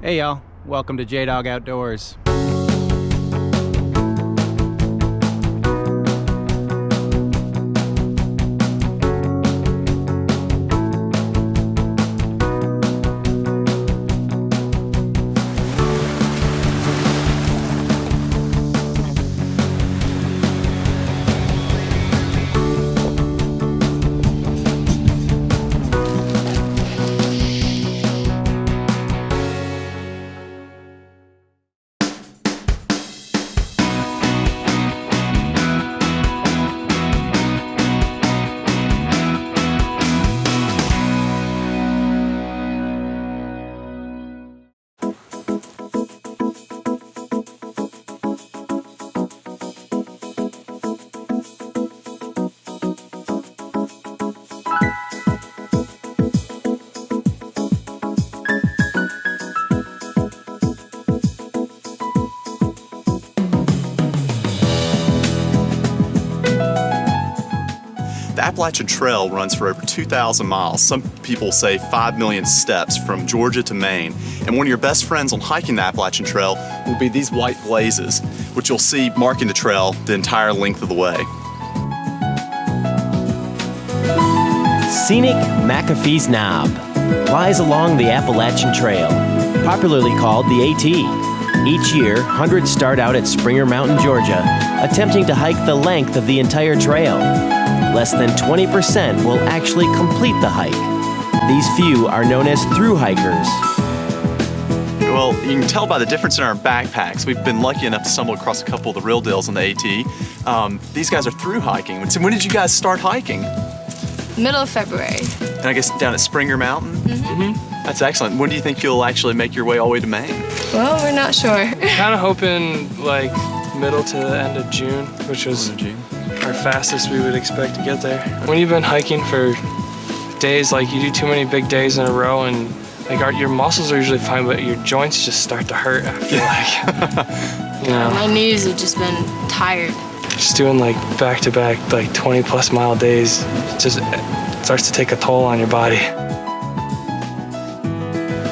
Hey y'all, welcome to Jaydog Outdoors. The Appalachian Trail runs for over 2,000 miles. Some people say 5 million steps from Georgia to Maine. And one of your best friends on hiking the Appalachian Trail will be these white blazes, which you'll see marking the trail the entire length of the way. Scenic McAfee's Knob lies along the Appalachian Trail, popularly called the AT. Each year, hundreds start out at Springer Mountain, Georgia, attempting to hike the length of the entire trail. Less than 20% will actually complete the hike. These few are known as thru-hikers. Well, you can tell by the difference in our backpacks. We've been lucky enough to stumble across a couple of the real deals on the AT. These guys are thru hiking. So when did you guys start hiking? Middle of February. And I guess down at Springer Mountain? Mm-hmm. That's excellent. When do you think you'll actually make your way all the way to Maine? Well, we're not sure. Kind of hoping like middle to the end of June, which was our fastest we would expect to get there. When you've been hiking for days, like you do too many big days in a row, and like your muscles are usually fine, but your joints just start to hurt after like, you know. My knees have just been tired. Just doing like back-to-back, like 20-plus mile days, just starts to take a toll on your body.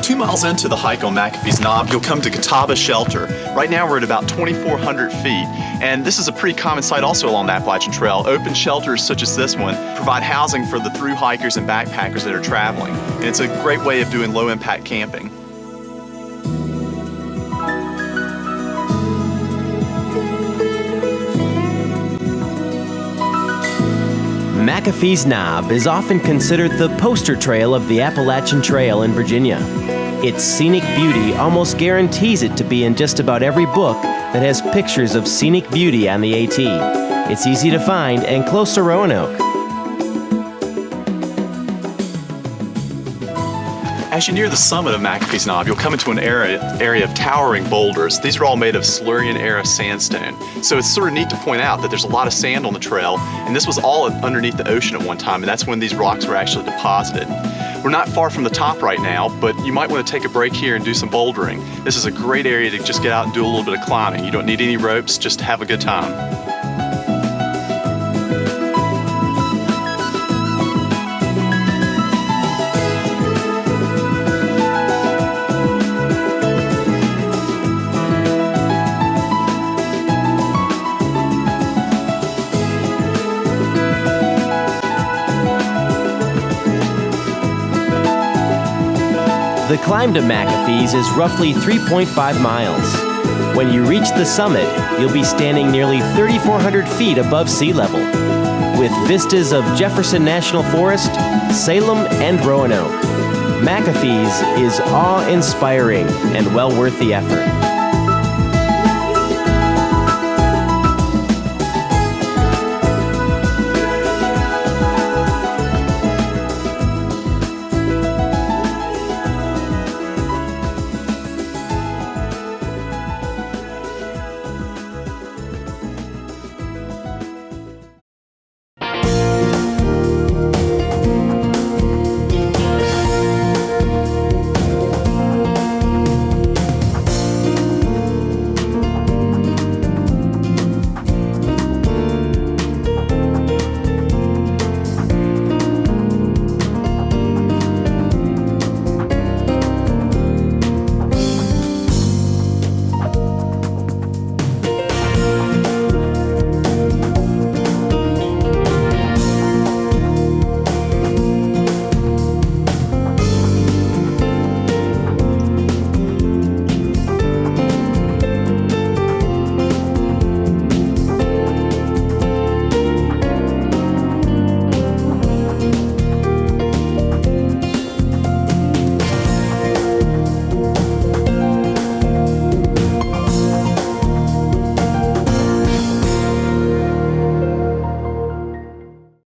2 miles into the hike on McAfee's Knob, you'll come to Catawba Shelter. Right now we're at about 2,400 feet, and this is a pretty common sight also along the Appalachian Trail. Open shelters such as this one provide housing for the thru hikers and backpackers that are traveling, and it's a great way of doing low-impact camping. McAfee's Knob is often considered the poster trail of the Appalachian Trail in Virginia. Its scenic beauty almost guarantees it to be in just about every book that has pictures of scenic beauty on the AT. It's easy to find and close to Roanoke. As you near the summit of McAfee's Knob, you'll come into an area of towering boulders. These are all made of Silurian-era sandstone. So it's sort of neat to point out that there's a lot of sand on the trail, and this was all underneath the ocean at one time, and that's when these rocks were actually deposited. We're not far from the top right now, but you might want to take a break here and do some bouldering. This is a great area to just get out and do a little bit of climbing. You don't need any ropes, just have a good time. The climb to McAfee's is roughly 3.5 miles. When you reach the summit, you'll be standing nearly 3,400 feet above sea level, with vistas of Jefferson National Forest, Salem, and Roanoke. McAfee's is awe-inspiring and well worth the effort.